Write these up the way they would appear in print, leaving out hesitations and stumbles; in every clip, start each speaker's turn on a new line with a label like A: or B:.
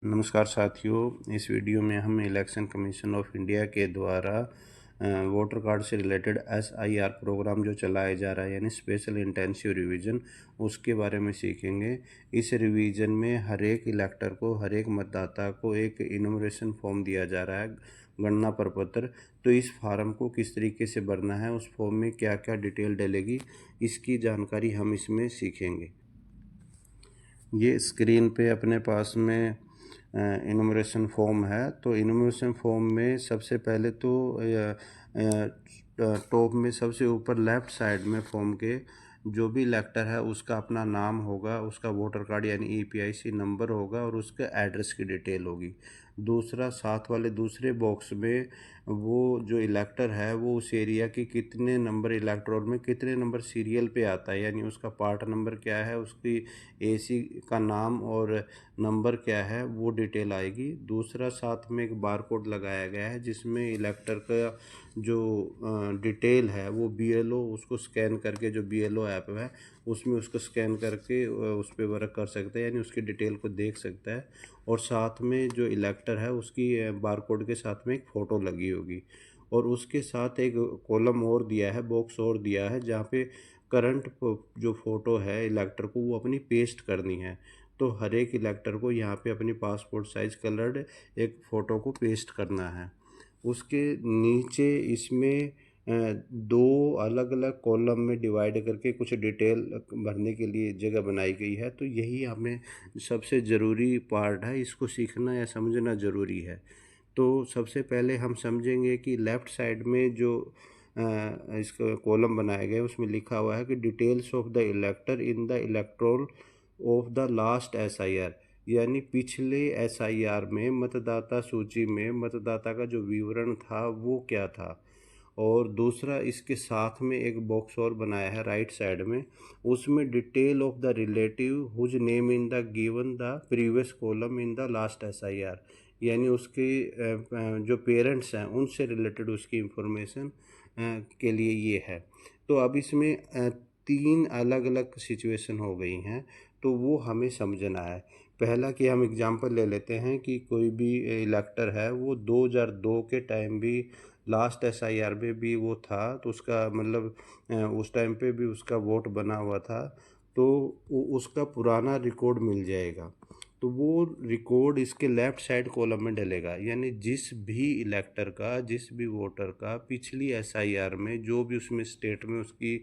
A: नमस्कार साथियों, इस वीडियो में हम इलेक्शन कमीशन ऑफ इंडिया के द्वारा वोटर कार्ड से रिलेटेड SIR प्रोग्राम जो चलाया जा रहा है यानी स्पेशल इंटेंसिव रिवीजन, उसके बारे में सीखेंगे। इस रिवीजन में हर एक इलेक्टर को, हर एक मतदाता को एक इन्यूमरेशन फॉर्म दिया जा रहा है, गणना प्रपत्र। तो इस फार्म को किस तरीके से भरना है, उस फॉर्म में क्या क्या डिटेल डलेगी, इसकी जानकारी हम इसमें सीखेंगे। ये स्क्रीन पे अपने पास में इनुमरेशन फॉर्म है। तो इनुमरेशन फॉर्म में सबसे पहले तो टॉप में सबसे ऊपर लेफ़्ट साइड में फॉर्म के जो भी इलेक्टर है उसका अपना नाम होगा, उसका वोटर कार्ड यानी EPIC नंबर होगा और उसके एड्रेस की डिटेल होगी। दूसरा, साथ वाले दूसरे बॉक्स में वो जो इलेक्टर है वो उस एरिया की कितने नंबर इलेक्टोरल में कितने नंबर सीरियल पे आता है, यानी उसका पार्ट नंबर क्या है, उसकी AC का नाम और नंबर क्या है, वो डिटेल आएगी। दूसरा, साथ में एक बार कोड लगाया गया है जिसमें इलेक्टर का जो डिटेल है वो BLO उसको स्कैन करके, जो BLO ऐप है उसमें उसको स्कैन करके उस पर वर्क कर सकता है, यानी उसकी डिटेल को देख सकता है। और साथ में जो इलेक्टर है उसकी बारकोड के साथ में एक फ़ोटो लगी होगी और उसके साथ एक कॉलम और दिया है, बॉक्स और दिया है जहाँ पे करंट जो फ़ोटो है इलेक्टर को वो अपनी पेस्ट करनी है। तो हर एक इलेक्टर को यहाँ पे अपनी पासपोर्ट साइज कलर्ड एक फ़ोटो को पेस्ट करना है। उसके नीचे इसमें दो अलग अलग कॉलम में डिवाइड करके कुछ डिटेल भरने के लिए जगह बनाई गई है। तो यही हमें सबसे ज़रूरी पार्ट है, इसको सीखना या समझना ज़रूरी है। तो सबसे पहले हम समझेंगे कि लेफ़्ट साइड में जो इसका कॉलम बनाया गया है उसमें लिखा हुआ है कि details of the elector in the electoral of the last SIR, यानी पिछले SIR में मतदाता सूची में मतदाता का जो विवरण था वो क्या था। और दूसरा, इसके साथ में एक बॉक्स और बनाया है राइट साइड में, उसमें detail of the relative whose name in the given the previous column in the last SIR, यानी उसके जो पेरेंट्स हैं उनसे रिलेटेड उसकी इंफॉर्मेशन के लिए ये है। तो अब इसमें तीन अलग अलग सिचुएशन हो गई हैं, तो वो हमें समझना है। पहला कि हम एग्जांपल ले लेते हैं कि कोई भी इलेक्टर है वो 2002 के टाइम भी लास्ट SIR में भी वो था, तो उसका मतलब उस टाइम पे भी उसका वोट बना हुआ था, तो उसका पुराना रिकॉर्ड मिल जाएगा। तो वो रिकॉर्ड इसके लेफ़्ट साइड कॉलम में डलेगा, यानी जिस भी इलेक्टर का, जिस भी वोटर का पिछली SIR में जो भी उसमें स्टेट में उसकी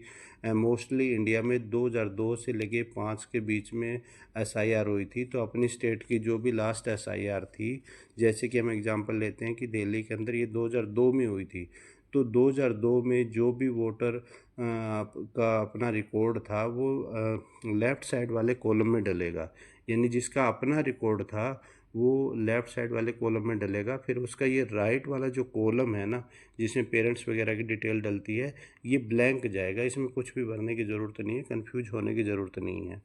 A: मोस्टली इंडिया में 2002 से लेके 5 के बीच में SIR हुई थी, तो अपनी स्टेट की जो भी लास्ट SIR थी, जैसे कि हम एग्जांपल लेते हैं कि दिल्ली के अंदर ये 2002 में हुई थी, तो 2002 में जो भी वोटर का अपना रिकॉर्ड था वो लेफ़्ट साइड वाले कॉलम में डलेगा, यानी जिसका अपना रिकॉर्ड था वो लेफ़्ट साइड वाले कॉलम में डलेगा। फिर उसका ये राइट वाला जो कॉलम है ना, जिसमें पेरेंट्स वगैरह की डिटेल डलती है, ये ब्लैंक जाएगा, इसमें कुछ भी भरने की ज़रूरत नहीं है, कंफ्यूज होने की ज़रूरत नहीं है।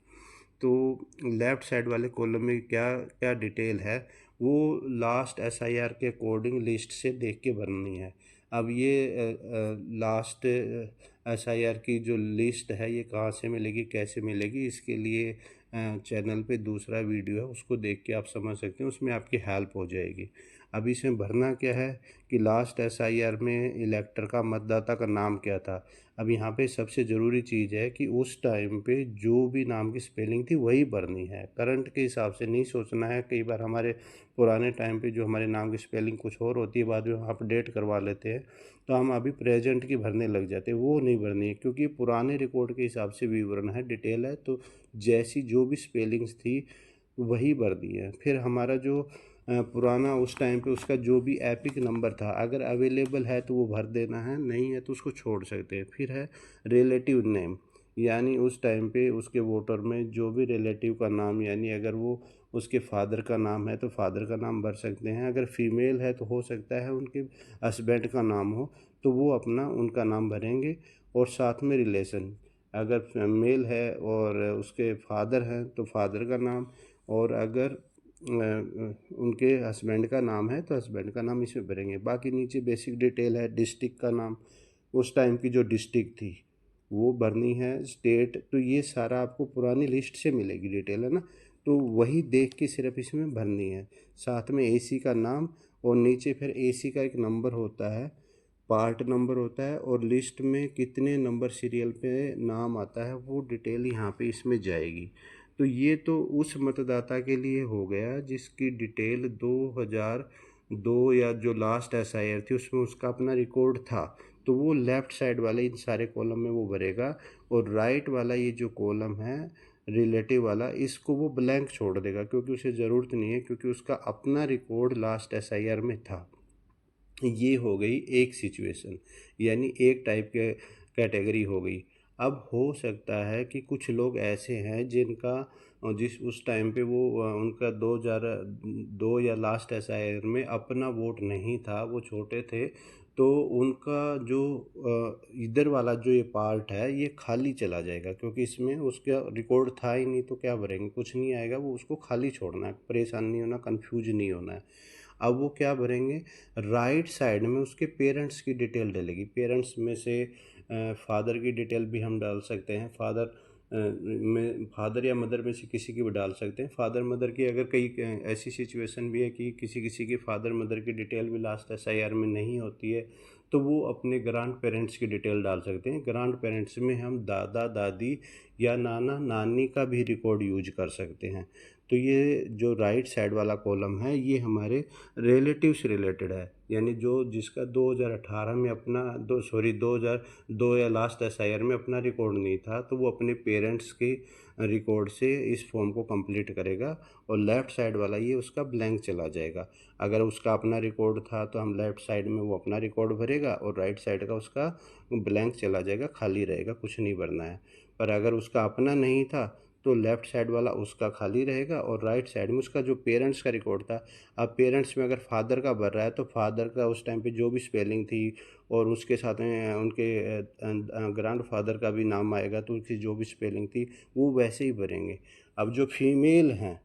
A: तो लेफ़्ट साइड वाले कॉलम में क्या क्या डिटेल है वो लास्ट SIR के अकॉर्डिंग लिस्ट से देख के भरनी है। अब ये लास्ट SIR की जो लिस्ट है ये कहाँ से मिलेगी, कैसे मिलेगी, इसके लिए चैनल पे दूसरा वीडियो है, उसको देख के आप समझ सकते हैं, उसमें आपकी हेल्प हो जाएगी। अब इसमें भरना क्या है कि लास्ट SIR में इलेक्टर का, मतदाता का नाम क्या था। अब यहाँ पे सबसे ज़रूरी चीज़ है कि उस टाइम पे जो भी नाम की स्पेलिंग थी वही भरनी है, करंट के हिसाब से नहीं सोचना है। कई बार हमारे पुराने टाइम पे जो हमारे नाम की स्पेलिंग कुछ और होती है, बाद में हम अपडेट करवा लेते हैं, तो हम अभी प्रेजेंट की भरने लग जाते हैं, वो नहीं भरनी है, क्योंकि पुराने रिकॉर्ड के हिसाब से विवरण है, डिटेल है, तो जैसी जो भी स्पेलिंग्स थी वही भरनी है। फिर हमारा जो पुराना उस टाइम पे उसका जो भी एपिक नंबर था, अगर अवेलेबल है तो वो भर देना है, नहीं है तो उसको छोड़ सकते हैं। फिर है रिलेटिव नेम, यानी उस टाइम पे उसके वोटर में जो भी रिलेटिव का नाम, यानी अगर वो उसके फादर का नाम है तो फादर का नाम भर सकते हैं, अगर फीमेल है तो हो सकता है उनके हस्बैंड का नाम हो तो वो अपना उनका नाम भरेंगे। और साथ में रिलेशन, अगर मेल है और उसके फादर हैं तो फादर का नाम, और अगर उनके हस्बैंड का नाम है तो हस्बैंड का नाम इसमें भरेंगे। बाकी नीचे बेसिक डिटेल है, डिस्ट्रिक्ट का नाम, उस टाइम की जो डिस्ट्रिक्ट थी वो भरनी है, स्टेट, तो ये सारा आपको पुरानी लिस्ट से मिलेगी डिटेल, है ना। तो वही देख के सिर्फ इसमें भरनी है। साथ में एसी का नाम और नीचे फिर एसी का एक नंबर होता है, पार्ट नंबर होता है, और लिस्ट में कितने नंबर सीरियल पे नाम आता है वो डिटेल यहाँ पे इसमें जाएगी। तो ये तो उस मतदाता के लिए हो गया जिसकी डिटेल 2002 या जो लास्ट एसआईआर थी उसमें उसका अपना रिकॉर्ड था, तो वो लेफ़्ट साइड वाले इन सारे कॉलम में वो भरेगा। और राइट वाला ये जो कॉलम है रिलेटिव वाला, इसको वो ब्लैंक छोड़ देगा क्योंकि उसे ज़रूरत नहीं है, क्योंकि उसका अपना रिकॉर्ड लास्ट एसआईआर में था। ये हो गई एक सिचुएशन, यानी एक टाइप के कैटेगरी हो गई। अब हो सकता है कि कुछ लोग ऐसे हैं जिनका जिस उस टाइम पे वो उनका 2002 या लास्ट एसआईआर में अपना वोट नहीं था, वो छोटे थे, तो उनका जो इधर वाला जो ये पार्ट है ये खाली चला जाएगा, क्योंकि इसमें उसका रिकॉर्ड था ही नहीं, तो क्या भरेंगे, कुछ नहीं आएगा, वो उसको खाली छोड़ना है, परेशान नहीं होना, कंफ्यूज नहीं होना है। अब वो क्या भरेंगे, राइट साइड में उसके पेरेंट्स की डिटेल डलेगी। पेरेंट्स में से फादर की डिटेल भी हम डाल सकते हैं, फादर या मदर में से किसी की भी डाल सकते हैं। फादर मदर की अगर कई ऐसी सिचुएशन भी है कि किसी किसी की फादर मदर की डिटेल भी लास्ट एसआईआर में नहीं होती है, तो वो अपने ग्रांड पेरेंट्स की डिटेल डाल सकते हैं। ग्रांड पेरेंट्स में हम दादा दादी या नाना नानी का भी रिकॉर्ड यूज कर सकते हैं। तो ये जो राइट साइड वाला कॉलम है ये हमारे रिलेटिव से रिलेटेड है, यानी जो जिसका 2018 में अपना 2002 या लास्ट एसआईआर में अपना रिकॉर्ड नहीं था, तो वो अपने पेरेंट्स के रिकॉर्ड से इस फॉर्म को कंप्लीट करेगा। और लेफ़्ट साइड वाला ये उसका ब्लैंक चला जाएगा। अगर उसका अपना रिकॉर्ड था तो हम लेफ़्ट साइड में वो अपना रिकॉर्ड भरेगा और राइट साइड का उसका ब्लैंक चला जाएगा, खाली रहेगा, कुछ नहीं भरना है। पर अगर उसका अपना नहीं था तो लेफ़्ट साइड वाला उसका खाली रहेगा और राइट साइड में उसका जो पेरेंट्स का रिकॉर्ड था। अब पेरेंट्स में अगर फादर का भर रहा है तो फादर का उस टाइम पे जो भी स्पेलिंग थी और उसके साथ में उनके ग्रैंड फादर का भी नाम आएगा, तो उसकी जो भी स्पेलिंग थी वो वैसे ही भरेंगे। अब जो फीमेल हैं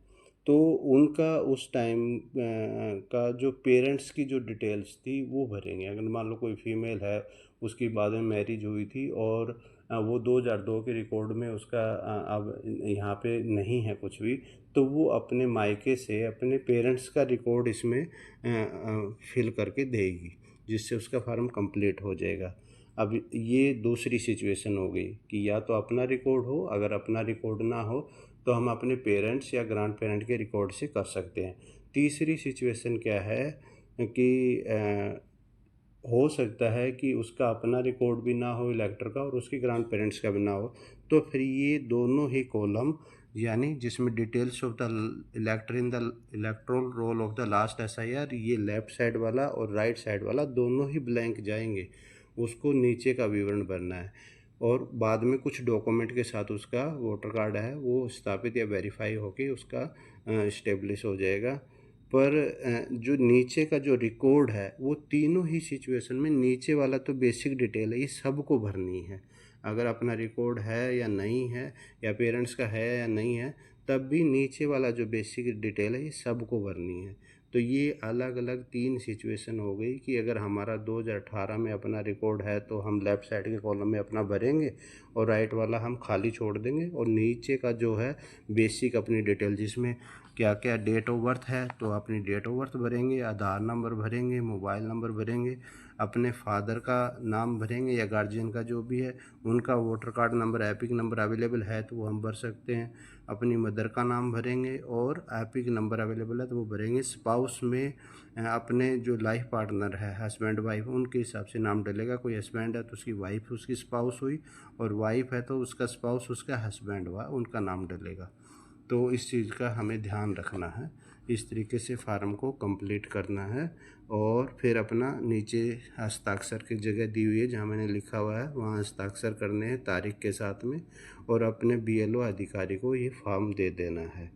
A: तो उनका उस टाइम का जो पेरेंट्स की जो डिटेल्स थी वो भरेंगे। अगर मान लो कोई फीमेल है, उसकी बाद में मैरिज हुई थी और वो 2002 के रिकॉर्ड में उसका अब यहाँ पे नहीं है कुछ भी, तो वो अपने मायके से अपने पेरेंट्स का रिकॉर्ड इसमें फिल करके देगी, जिससे उसका फार्म कंप्लीट हो जाएगा। अब ये दूसरी सिचुएशन हो गई कि या तो अपना रिकॉर्ड हो, अगर अपना रिकॉर्ड ना हो तो हम अपने पेरेंट्स या ग्रैंड पेरेंट के रिकॉर्ड से कर सकते हैं। तीसरी सिचुएशन क्या है कि हो सकता है कि उसका अपना रिकॉर्ड भी ना हो इलेक्टर का और उसके ग्रैंड पेरेंट्स का भी ना हो, तो फिर ये दोनों ही कॉलम, यानी जिसमें details of the elector in the electoral roll of the last SIR, ये लेफ़्ट साइड वाला और राइट साइड वाला दोनों ही ब्लैंक जाएंगे, उसको नीचे का विवरण भरना है। और बाद में कुछ डॉक्यूमेंट के साथ उसका वोटर कार्ड है वो स्थापित या वेरीफाई होके उसका इस्टेब्लिश हो जाएगा। पर जो नीचे का जो रिकॉर्ड है वो तीनों ही सिचुएशन में, नीचे वाला तो बेसिक डिटेल है, ये सबको भरनी है। अगर अपना रिकॉर्ड है या नहीं है, या पेरेंट्स का है या नहीं है, तब भी नीचे वाला जो बेसिक डिटेल है ये सबको भरनी है। तो ये अलग अलग तीन सिचुएशन हो गई कि अगर हमारा 2018 में अपना रिकॉर्ड है तो हम लेफ़्ट साइड के कॉलम में अपना भरेंगे और राइट वाला हम खाली छोड़ देंगे, और नीचे का जो है बेसिक अपनी डिटेल, जिसमें क्या क्या डेट ऑफ बर्थ है तो अपनी डेट ऑफ बर्थ भरेंगे, आधार नंबर भरेंगे, मोबाइल नंबर भरेंगे, अपने फादर का नाम भरेंगे या गार्जियन का जो भी है, उनका voter card number, epic number available है तो वो हम भर सकते हैं, अपनी मदर का नाम भरेंगे और एपिक नंबर अवेलेबल है तो वो भरेंगे। स्पाउस में अपने जो लाइफ पार्टनर है, हस्बैंड वाइफ, उनके हिसाब से नाम डलेगा। कोई हस्बैंड है तो उसकी वाइफ उसकी स्पाउस हुई, और वाइफ है तो उसका स्पाउस उसका हस्बैंड हुआ, उनका नाम डलेगा। तो इस चीज़ का हमें ध्यान रखना है। इस तरीके से फार्म को कंप्लीट करना है और फिर अपना नीचे हस्ताक्षर की जगह दी हुई है जहाँ मैंने लिखा हुआ है वहाँ हस्ताक्षर करने हैं तारीख के साथ में, और अपने बीएलओ अधिकारी को ये फॉर्म दे देना है।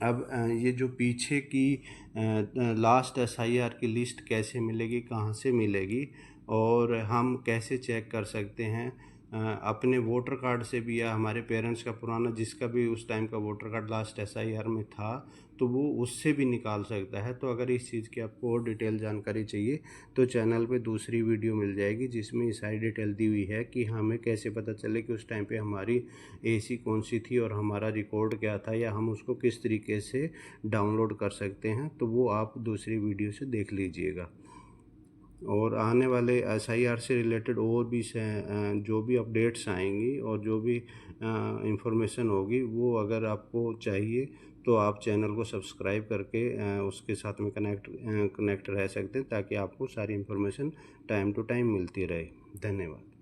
A: अब ये जो पीछे की लास्ट एसआईआर की लिस्ट कैसे मिलेगी, कहाँ से मिलेगी और हम कैसे चेक कर सकते हैं, अपने वोटर कार्ड से भी या हमारे पेरेंट्स का पुराना जिसका भी उस टाइम का वोटर कार्ड लास्ट SIR में था तो वो उससे भी निकाल सकता है। तो अगर इस चीज़ की आपको और डिटेल जानकारी चाहिए तो चैनल पे दूसरी वीडियो मिल जाएगी जिसमें ये सारी डिटेल दी हुई है कि हमें कैसे पता चले कि उस टाइम पे हमारी AC कौन सी थी और हमारा रिकॉर्ड क्या था, या हम उसको किस तरीके से डाउनलोड कर सकते हैं। तो वो आप दूसरी वीडियो से देख लीजिएगा। और आने वाले SIR से रिलेटेड और भी जो भी अपडेट्स आएंगी और जो भी इंफॉर्मेशन होगी वो अगर आपको चाहिए तो आप चैनल को सब्सक्राइब करके उसके साथ में कनेक्ट रह सकते हैं ताकि आपको सारी इंफॉर्मेशन टाइम टू टाइम मिलती रहे। धन्यवाद।